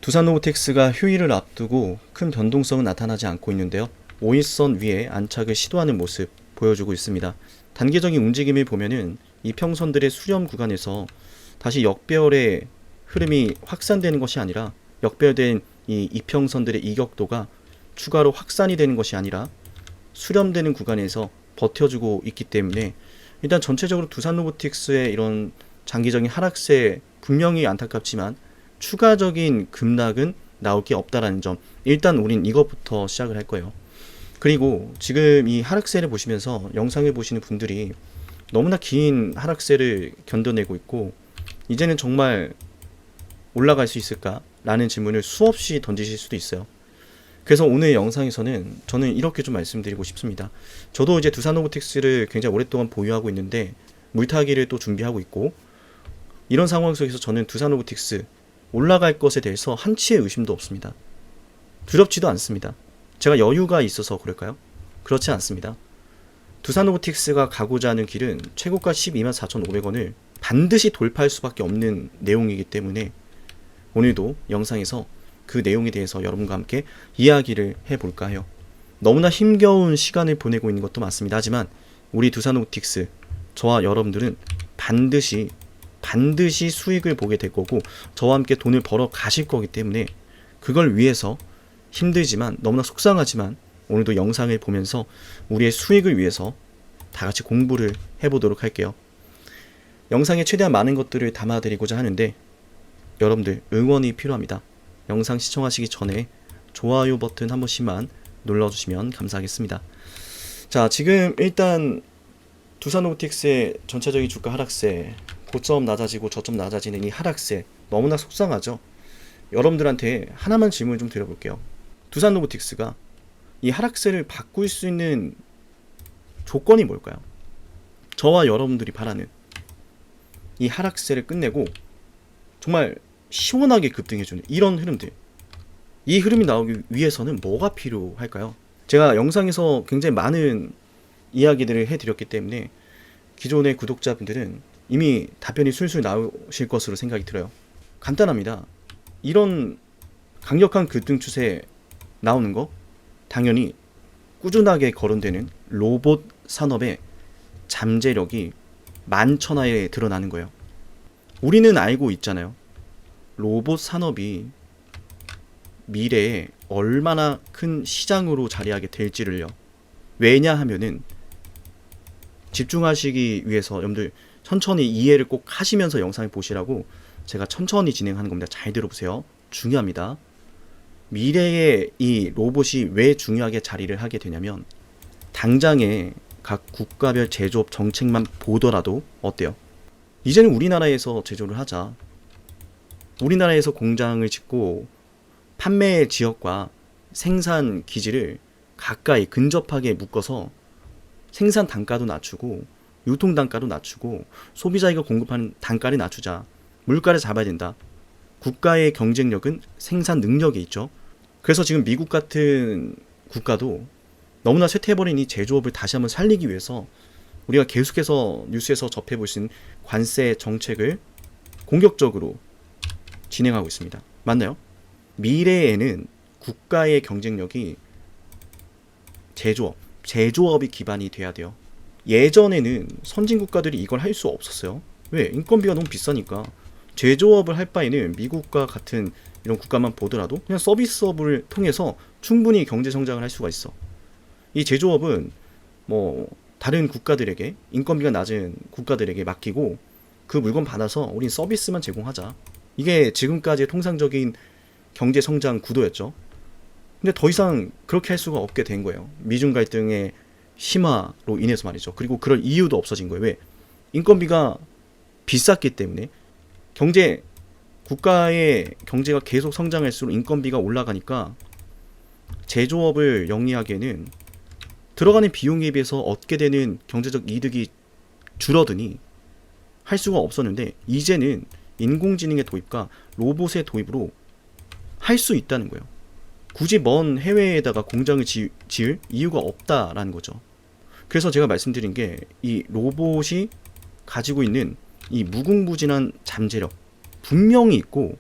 두산로보틱스가 휴일을 앞두고 큰 변동성은 나타나지 않고 있는데요. 5일선 위에 안착을 시도하는 모습 보여주고 있습니다. 단기적인 움직임을 보면은 이평선들의 수렴 구간에서 다시 역배열의 흐름이 확산되는 것이 아니라 역배열된 이 이평선들의 이격도가 추가로 확산이 되는 것이 아니라 수렴되는 구간에서 버텨주고 있기 때문에 일단 전체적으로 두산로보틱스의 이런 장기적인 하락세 분명히 안타깝지만 추가적인 급락은 나올 게 없다라는 점, 일단 우린 이것부터 시작을 할 거예요. 그리고 지금 이 하락세를 보시면서 영상을 보시는 분들이 너무나 긴 하락세를 견뎌내고 있고 이제는 정말 올라갈 수 있을까? 라는 질문을 수없이 던지실 수도 있어요. 그래서 오늘 영상에서는 저는 이렇게 좀 말씀드리고 싶습니다. 저도 이제 두산로보틱스를 굉장히 오랫동안 보유하고 있는데 물타기를 또 준비하고 있고, 이런 상황 속에서 저는 두산로보틱스 올라갈 것에 대해서 한치의 의심도 없습니다. 두렵지도 않습니다. 제가 여유가 있어서 그럴까요? 그렇지 않습니다. 두산로보틱스가 가고자 하는 길은 최고가 124,500원을 반드시 돌파할 수밖에 없는 내용이기 때문에 오늘도 영상에서 그 내용에 대해서 여러분과 함께 이야기를 해볼까 해요. 너무나 힘겨운 시간을 보내고 있는 것도 맞습니다. 하지만 우리 두산로보틱스, 저와 여러분들은 반드시 수익을 보게 될 거고 저와 함께 돈을 벌어 가실 거기 때문에 그걸 위해서 힘들지만 너무나 속상하지만 오늘도 영상을 보면서 우리의 수익을 위해서 다 같이 공부를 해보도록 할게요. 영상에 최대한 많은 것들을 담아드리고자 하는데 여러분들 응원이 필요합니다. 영상 시청하시기 전에 좋아요 버튼 한 번씩만 눌러주시면 감사하겠습니다. 자, 지금 일단 두산로보틱스의 전체적인 주가 하락세, 고점 낮아지고 저점 낮아지는 이 하락세 너무나 속상하죠. 여러분들한테 하나만 질문을 좀 드려볼게요. 두산로보틱스가 이 하락세를 바꿀 수 있는 조건이 뭘까요? 저와 여러분들이 바라는 이 하락세를 끝내고 정말 시원하게 급등해주는 이런 흐름들, 이 흐름이 나오기 위해서는 뭐가 필요할까요? 제가 영상에서 굉장히 많은 이야기들을 해드렸기 때문에 기존의 구독자분들은 이미 답변이 술술 나오실 것으로 생각이 들어요. 간단합니다. 이런 강력한 급등 추세 나오는 거 당연히 꾸준하게 거론되는 로봇 산업의 잠재력이 만천하에 드러나는 거예요. 우리는 알고 있잖아요. 로봇 산업이 미래에 얼마나 큰 시장으로 자리하게 될지를요. 왜냐하면은 집중하시기 위해서 여러분들 천천히 이해를 꼭 하시면서 영상을 보시라고 제가 천천히 진행하는 겁니다. 잘 들어보세요. 중요합니다. 미래에 이 로봇이 왜 중요하게 자리를 하게 되냐면 당장의 각 국가별 제조업 정책만 보더라도 어때요? 이제는 우리나라에서 제조를 하자. 우리나라에서 공장을 짓고 판매 지역과 생산 기지를 가까이 근접하게 묶어서 생산 단가도 낮추고 유통 단가도 낮추고 소비자가 공급하는 단가를 낮추자. 물가를 잡아야 된다. 국가의 경쟁력은 생산 능력에 있죠. 그래서 지금 미국 같은 국가도 너무나 쇠퇴해버린 이 제조업을 다시 한번 살리기 위해서 우리가 계속해서 뉴스에서 접해볼 수 있는 관세 정책을 공격적으로 진행하고 있습니다. 맞나요? 미래에는 국가의 경쟁력이 제조업이 기반이 돼야 돼요. 예전에는 선진국가들이 이걸 할 수 없었어요. 왜? 인건비가 너무 비싸니까. 제조업을 할 바에는 미국과 같은 이런 국가만 보더라도 그냥 서비스업을 통해서 충분히 경제 성장을 할 수가 있어. 이 제조업은 뭐 다른 국가들에게, 인건비가 낮은 국가들에게 맡기고 그 물건 받아서 우린 서비스만 제공하자. 이게 지금까지의 통상적인 경제 성장 구도였죠. 근데 더 이상 그렇게 할 수가 없게 된 거예요. 미중 갈등의 심화로 인해서 말이죠. 그리고 그럴 이유도 없어진 거예요. 왜? 인건비가 비쌌기 때문에. 국가의 경제가 계속 성장할수록 인건비가 올라가니까 제조업을 영위하기에는 들어가는 비용에 비해서 얻게 되는 경제적 이득이 줄어드니 할 수가 없었는데 이제는 인공지능의 도입과 로봇의 도입으로 할 수 있다는 거예요. 굳이 먼 해외에다가 공장을 지을 이유가 없다라는 거죠. 그래서 제가 말씀드린 게 이 로봇이 가지고 있는 이 무궁무진한 잠재력 분명히 있고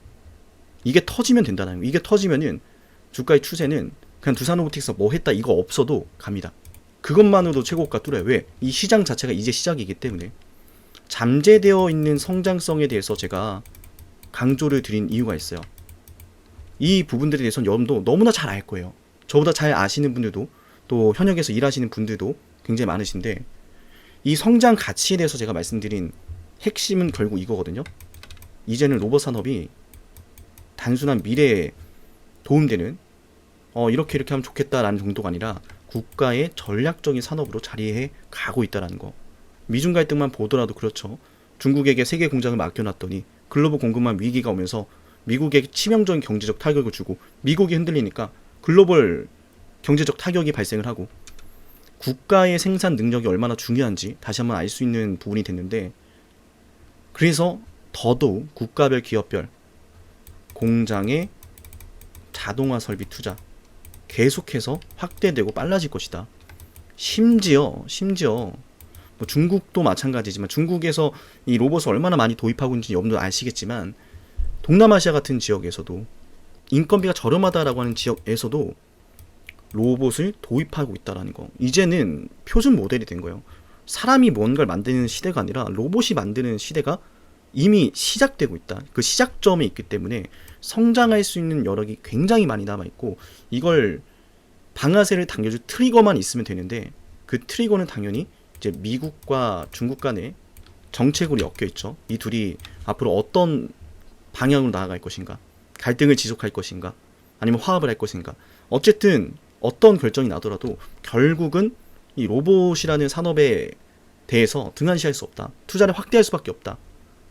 이게 터지면 된다는 거예요. 이게 터지면은 주가의 추세는 그냥 두산로보틱스가 뭐 했다 이거 없어도 갑니다. 그것만으로도 최고가 뚫어요. 왜? 이 시장 자체가 이제 시작이기 때문에. 잠재되어 있는 성장성에 대해서 제가 강조를 드린 이유가 있어요. 이 부분들에 대해서는 여러분도 너무나 잘 알 거예요. 저보다 잘 아시는 분들도 또 현역에서 일하시는 분들도 굉장히 많으신데, 이 성장 가치에 대해서 제가 말씀드린 핵심은 결국 이거거든요. 이제는 로봇 산업이 단순한 미래에 도움되는 이렇게 하면 좋겠다라는 정도가 아니라 국가의 전략적인 산업으로 자리해 가고 있다는 거. 미중 갈등만 보더라도 그렇죠. 중국에게 세계 공장을 맡겨놨더니 글로벌 공급망 위기가 오면서 미국에게 치명적인 경제적 타격을 주고 미국이 흔들리니까 글로벌 경제적 타격이 발생을 하고, 국가의 생산 능력이 얼마나 중요한지 다시 한번 알 수 있는 부분이 됐는데, 그래서 더더욱 국가별 기업별 공장의 자동화 설비 투자 계속해서 확대되고 빨라질 것이다. 심지어 뭐 중국도 마찬가지지만, 중국에서 이 로봇을 얼마나 많이 도입하고 있는지 여러분도 아시겠지만, 동남아시아 같은 지역에서도 인건비가 저렴하다라고 하는 지역에서도 로봇을 도입하고 있다는 거. 이제는 표준 모델이 된 거예요. 사람이 뭔가를 만드는 시대가 아니라 로봇이 만드는 시대가 이미 시작되고 있다. 그 시작점에 있기 때문에 성장할 수 있는 여력이 굉장히 많이 남아있고, 이걸 방아쇠를 당겨줄 트리거만 있으면 되는데, 그 트리거는 당연히 이제 미국과 중국 간의 정책으로 엮여 있죠. 이 둘이 앞으로 어떤 방향으로 나아갈 것인가, 갈등을 지속할 것인가, 아니면 화합을 할 것인가. 어쨌든 어떤 결정이 나더라도 결국은 이 로봇이라는 산업에 대해서 등한시할 수 없다. 투자를 확대할 수밖에 없다.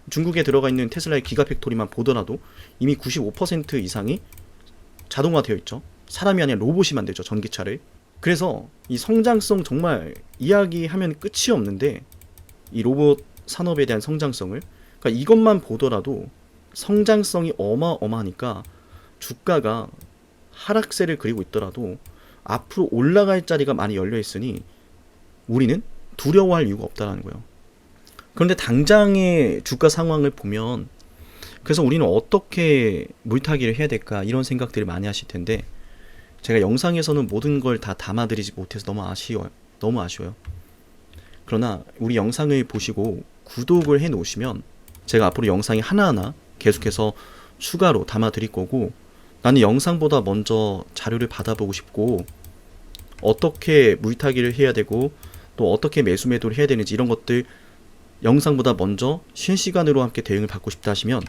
중국에 들어가 있는 테슬라의 기가팩토리만 보더라도 이미 95% 이상이 자동화되어 있죠. 사람이 아니라 로봇이 만들죠, 전기차를. 그래서 이 성장성 정말 이야기하면 끝이 없는데, 이 로봇 산업에 대한 성장성을, 그러니까 이것만 보더라도 성장성이 어마어마하니까 주가가 하락세를 그리고 있더라도 앞으로 올라갈 자리가 많이 열려 있으니 우리는 두려워할 이유가 없다는 거예요. 그런데 당장의 주가 상황을 보면, 그래서 우리는 어떻게 물타기를 해야 될까 이런 생각들을 많이 하실 텐데, 제가 영상에서는 모든 걸 다 담아드리지 못해서 너무 아쉬워요. 그러나 우리 영상을 보시고 구독을 해 놓으시면 제가 앞으로 영상이 하나하나 계속해서 추가로 담아드릴 거고, 나는 영상보다 먼저 자료를 받아보고 싶고, 어떻게 물타기를 해야 되고 또 어떻게 매수 매도를 해야 되는지 이런 것들 영상보다 먼저 실시간으로 함께 대응을 받고 싶다 하시면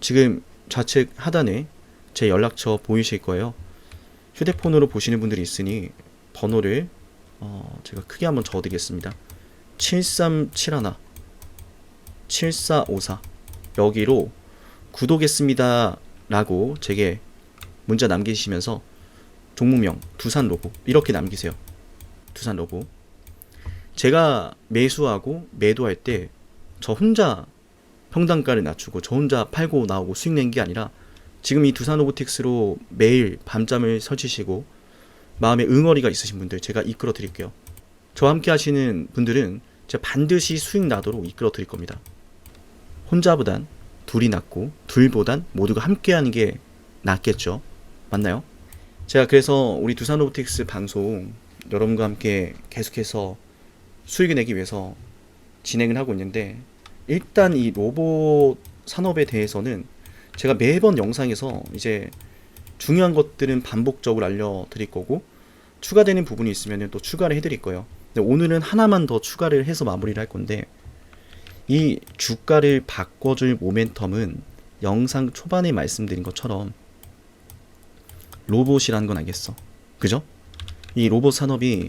지금 좌측 하단에 제 연락처 보이실 거예요. 휴대폰으로 보시는 분들이 있으니 번호를 제가 크게 한번 적어드리겠습니다. 7371 7454 여기로 구독했습니다 라고 제게 문자 남기시면서 종목명 두산로봇 이렇게 남기세요. 두산로봇. 제가 매수하고 매도할 때 저 혼자 평단가를 낮추고 저 혼자 팔고 나오고 수익 낸 게 아니라, 지금 이 두산로보틱스로 매일 밤잠을 설치시고 마음에 응어리가 있으신 분들 제가 이끌어 드릴게요. 저와 함께 하시는 분들은 제가 반드시 수익 나도록 이끌어 드릴 겁니다. 혼자보단 둘이 낫고 둘보단 모두가 함께 하는 게 낫겠죠. 맞나요? 제가 그래서 우리 두산로보틱스 방송 여러분과 함께 계속해서 수익을 내기 위해서 진행을 하고 있는데, 일단 이 로봇 산업에 대해서는 제가 매번 영상에서 이제 중요한 것들은 반복적으로 알려드릴 거고, 추가되는 부분이 있으면 또 추가를 해드릴 거예요. 근데 오늘은 하나만 더 추가를 해서 마무리를 할 건데, 이 주가를 바꿔줄 모멘텀은 영상 초반에 말씀드린 것처럼 로봇이라는 건 알겠어. 그죠? 이 로봇 산업이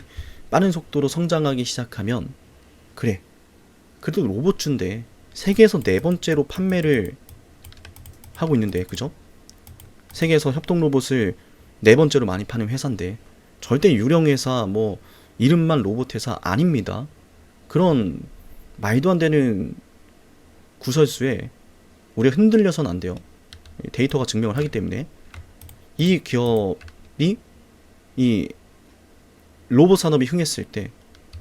빠른 속도로 성장하기 시작하면, 그래, 그래도 로봇주인데 세계에서 4번째로 판매를 하고 있는데, 그죠? 세계에서 협동 로봇을 4번째로 많이 파는 회사인데 절대 유령 회사, 뭐 이름만 로봇 회사 아닙니다. 그런 말도 안 되는 구설수에 우리가 흔들려서는 안 돼요. 데이터가 증명을 하기 때문에. 이 기업이 이 로봇 산업이 흥했을 때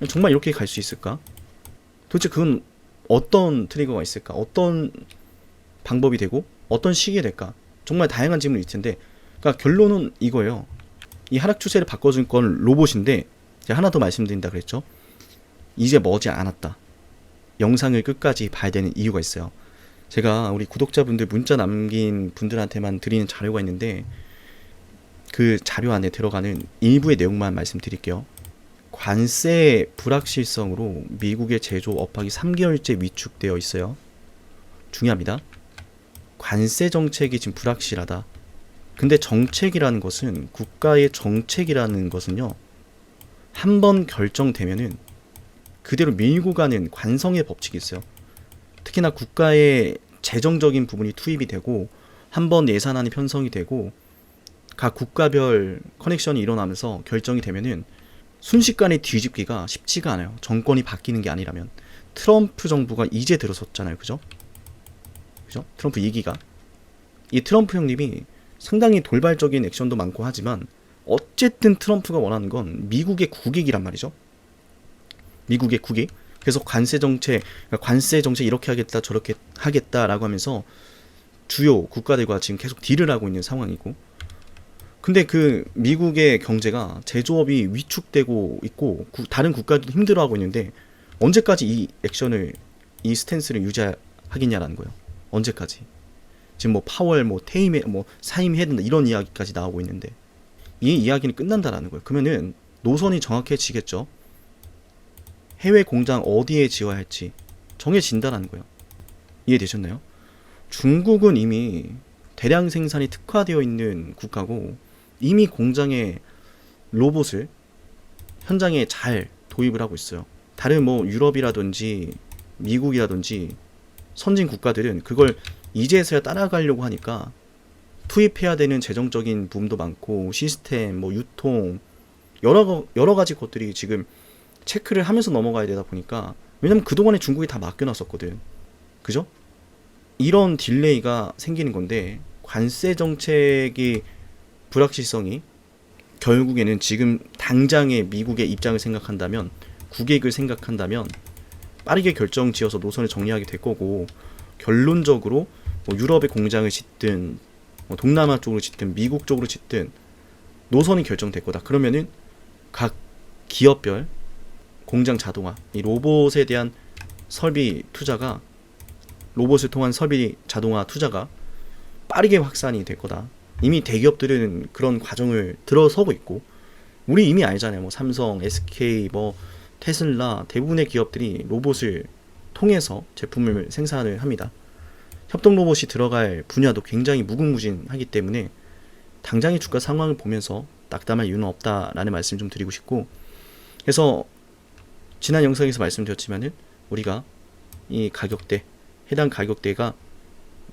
정말 이렇게 갈 수 있을까? 도대체 그건 어떤 트리거가 있을까? 어떤 방법이 되고 어떤 시기에 될까? 정말 다양한 질문이 있을 텐데, 그러니까 결론은 이거예요. 이 하락 추세를 바꿔준 건 로봇인데, 제가 하나 더 말씀드린다 그랬죠. 이제 머지 않았다. 영상을 끝까지 봐야 되는 이유가 있어요. 제가 우리 구독자분들 문자 남긴 분들한테만 드리는 자료가 있는데, 그 자료 안에 들어가는 일부의 내용만 말씀드릴게요. 관세 불확실성으로 미국의 제조 업황이 3개월째 위축되어 있어요. 중요합니다. 관세 정책이 지금 불확실하다. 근데 정책이라는 것은, 국가의 정책이라는 것은요, 한번 결정되면은 그대로 밀고 가는 관성의 법칙이 있어요. 특히나 국가의 재정적인 부분이 투입이 되고, 한번 예산안이 편성이 되고, 각 국가별 커넥션이 일어나면서 결정이 되면은 순식간에 뒤집기가 쉽지가 않아요. 정권이 바뀌는 게 아니라면. 트럼프 정부가 이제 들어섰잖아요. 그죠? 트럼프 2기가. 이 트럼프 형님이 상당히 돌발적인 액션도 많고 하지만, 어쨌든 트럼프가 원하는 건 미국의 국익이란 말이죠. 미국의 국익. 그래서 관세 정책 이렇게 하겠다 저렇게 하겠다라고 하면서 주요 국가들과 지금 계속 딜을 하고 있는 상황이고, 근데 그 미국의 경제가, 제조업이 위축되고 있고 다른 국가들도 힘들어하고 있는데, 언제까지 이 액션을, 이 스탠스를 유지하겠냐라는 거예요. 언제까지. 지금 뭐 파월, 뭐 퇴임해, 뭐 사임해야 된다, 이런 이야기까지 나오고 있는데, 이 이야기는 끝난다라는 거예요. 그러면은 노선이 정확해지겠죠. 해외 공장 어디에 지어야 할지 정해진다라는 거예요. 이해되셨나요? 중국은 이미 대량 생산이 특화되어 있는 국가고, 이미 공장에 로봇을 현장에 잘 도입을 하고 있어요. 다른 뭐 유럽이라든지 미국이라든지 선진 국가들은 그걸 이제서야 따라가려고 하니까 투입해야 되는 재정적인 부분도 많고, 시스템, 뭐 유통, 여러 가지 것들이 지금 체크를 하면서 넘어가야 되다 보니까, 왜냐면 그동안에 중국이 다 맡겨놨었거든. 그죠? 이런 딜레이가 생기는 건데, 관세 정책이 불확실성이 결국에는 지금 당장의 미국의 입장을 생각한다면, 국익을 생각한다면 빠르게 결정 지어서 노선을 정리하게 될 거고, 결론적으로 뭐 유럽의 공장을 짓든 뭐 동남아 쪽으로 짓든 미국 쪽으로 짓든 노선이 결정될 거다. 그러면은 각 기업별 공장 자동화, 이 로봇에 대한 설비 투자가, 로봇을 통한 설비 자동화 투자가 빠르게 확산이 될 거다. 이미 대기업들은 그런 과정을 들어서고 있고, 우리 이미 알잖아요. 뭐 삼성, SK, 뭐 테슬라, 대부분의 기업들이 로봇을 통해서 제품을 생산을 합니다. 협동 로봇이 들어갈 분야도 굉장히 무궁무진하기 때문에 당장의 주가 상황을 보면서 낙담할 이유는 없다라는 말씀 좀 드리고 싶고, 그래서 지난 영상에서 말씀드렸지만은 우리가 이 가격대, 해당 가격대가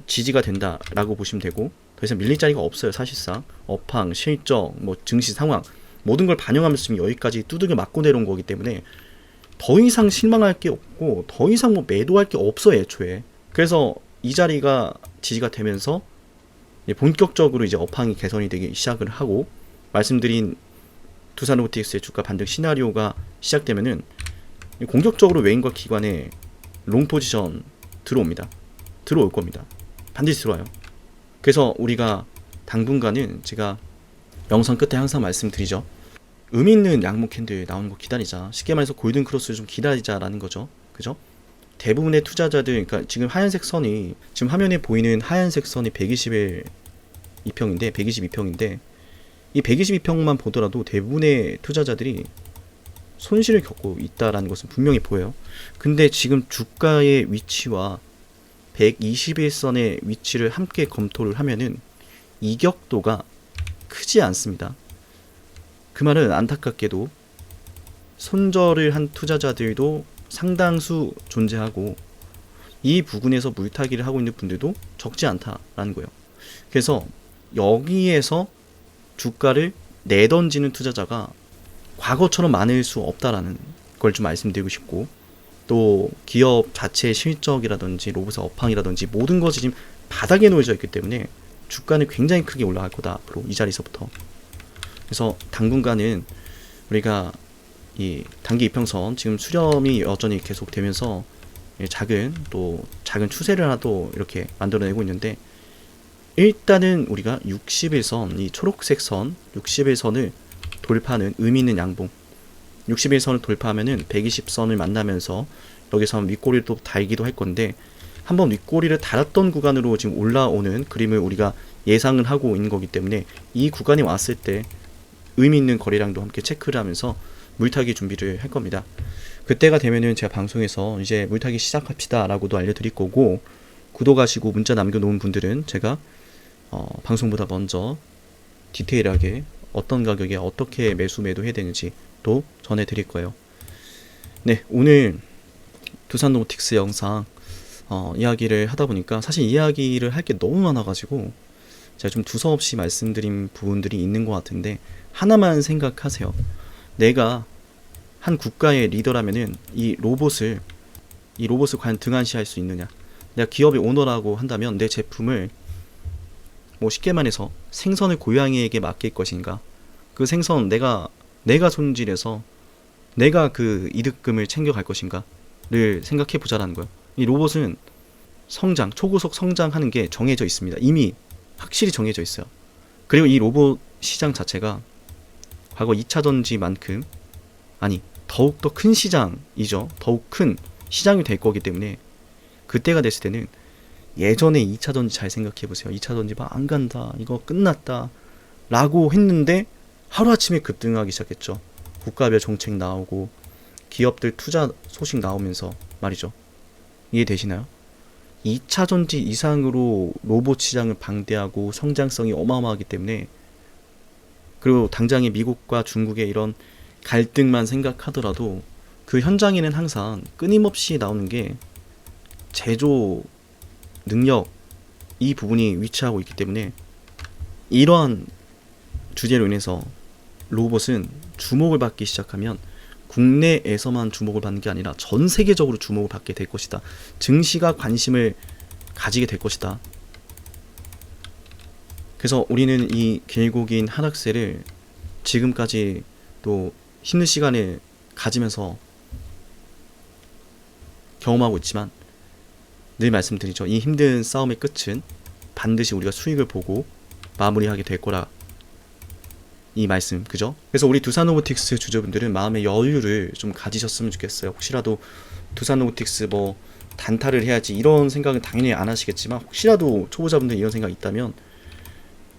지지가 된다라고 보시면 되고, 더 이상 밀릴 자리가 없어요. 사실상 업황, 실적, 뭐 증시 상황, 모든 걸 반영하면서 지금 여기까지 두들겨 맞고 내려온 거기 때문에 더 이상 실망할 게 없고, 더 이상 뭐 매도할 게 없어요, 애초에. 그래서 이 자리가 지지가 되면서 본격적으로 이제 업황이 개선이 되기 시작을 하고, 말씀드린 두산 로보틱스의 주가 반등 시나리오가 시작되면은 공격적으로 외인과 기관의 롱 포지션 들어올 겁니다. 반드시 들어와요. 그래서 우리가 당분간은, 제가 영상 끝에 항상 말씀드리죠. 의미 있는 양목 캔들 나오는 거 기다리자. 쉽게 말해서 골든 크로스를 좀 기다리자라는 거죠. 그죠? 대부분의 투자자들, 그러니까 지금 하얀색 선이, 지금 화면에 보이는 하얀색 선이 122평인데 이 122평만 보더라도 대부분의 투자자들이 손실을 겪고 있다라는 것은 분명히 보여요. 근데 지금 주가의 위치와 121선의 위치를 함께 검토를 하면은 이격도가 크지 않습니다. 그 말은 안타깝게도 손절을 한 투자자들도 상당수 존재하고, 이 부분에서 물타기를 하고 있는 분들도 적지 않다라는 거예요. 그래서 여기에서 주가를 내던지는 투자자가 과거처럼 많을 수 없다라는 걸 좀 말씀드리고 싶고, 또 기업 자체의 실적이라든지 로봇의 업황이라든지 모든 것이 지금 바닥에 놓여져 있기 때문에 주가는 굉장히 크게 올라갈 거다, 앞으로 이 자리에서부터. 그래서 당분간은 우리가 이 단기 이평선 지금 수렴이 여전히 계속되면서 작은 추세를 하나 또 이렇게 만들어내고 있는데, 일단은 우리가 60일선, 이 초록색 선 60일선을 돌파하는 의미 있는 양봉, 60일선을 돌파하면은 120선을 만나면서 여기서 윗꼬리를 또 달기도 할 건데, 한번 윗꼬리를 달았던 구간으로 지금 올라오는 그림을 우리가 예상을 하고 있는 거기 때문에 이 구간이 왔을 때 의미 있는 거래량도 함께 체크를 하면서 물타기 준비를 할 겁니다. 그때가 되면은 제가 방송에서 이제 물타기 시작합시다 라고도 알려드릴 거고, 구독하시고 문자 남겨놓은 분들은 제가 방송보다 먼저 디테일하게 어떤 가격에 어떻게 매수 매도 해야 되는지 또 전해드릴 거예요. 네, 오늘 두산로보틱스 영상 이야기를 하다 보니까 사실 이야기를 할 게 너무 많아가지고 제가 좀 두서없이 말씀드린 부분들이 있는 것 같은데, 하나만 생각하세요. 내가 한 국가의 리더라면은 이 로봇을 과연 등한시할 수 있느냐. 내가 기업의 오너라고 한다면 내 제품을 뭐 쉽게 말해서 생선을 고양이에게 맡길 것인가, 그 생선 내가 손질해서 내가 그 이득금을 챙겨갈 것인가를 생각해 보자라는 거예요. 이 로봇은 초고속 성장하는 게 정해져 있습니다. 이미 확실히 정해져 있어요. 그리고 이 로봇 시장 자체가 과거 2차전지만큼, 아니 더욱더 큰 시장이죠. 더욱 큰 시장이 될 거기 때문에 그때가 됐을 때는 예전에 2차전지 잘 생각해보세요. 2차전지 막 안 간다, 이거 끝났다 라고 했는데 하루아침에 급등하기 시작했죠. 국가별 정책 나오고 기업들 투자 소식 나오면서 말이죠. 이해되시나요? 2차전지 이상으로 로봇 시장을 방대하고 성장성이 어마어마하기 때문에, 그리고 당장의 미국과 중국의 이런 갈등만 생각하더라도 그 현장에는 항상 끊임없이 나오는 게 제조 능력, 이 부분이 위치하고 있기 때문에 이러한 주제로 인해서 로봇은 주목을 받기 시작하면 국내에서만 주목을 받는 게 아니라 전 세계적으로 주목을 받게 될 것이다. 증시가 관심을 가지게 될 것이다. 그래서 우리는 이 길고 긴 하락세를 지금까지 또 힘든 시간을 가지면서 경험하고 있지만, 늘 말씀드리죠. 이 힘든 싸움의 끝은 반드시 우리가 수익을 보고 마무리하게 될 거라, 이 말씀, 그죠? 그래서 우리 두산로보틱스 주주분들은 마음의 여유를 좀 가지셨으면 좋겠어요. 혹시라도 두산로보틱스 뭐 단타를 해야지 이런 생각은 당연히 안 하시겠지만, 혹시라도 초보자분들 이런 생각이 있다면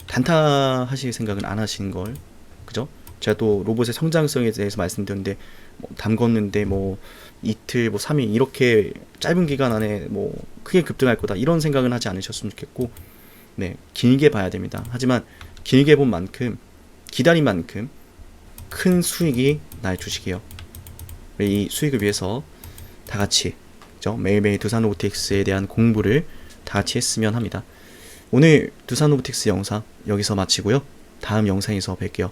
단타 하실 생각은 안 하시는 걸, 그죠? 제가 또 로봇의 성장성에 대해서 말씀드렸는데, 뭐 담궜는데 뭐 이틀, 뭐 3일 이렇게 짧은 기간 안에 뭐 크게 급등할 거다, 이런 생각은 하지 않으셨으면 좋겠고, 네, 길게 봐야 됩니다. 하지만 길게 본 만큼, 기다린 만큼 큰 수익이 날 주식이에요. 이 수익을 위해서 다 같이, 그죠? 매일매일 두산로보틱스에 대한 공부를 다 같이 했으면 합니다. 오늘 두산로보틱스 영상 여기서 마치고요. 다음 영상에서 뵐게요.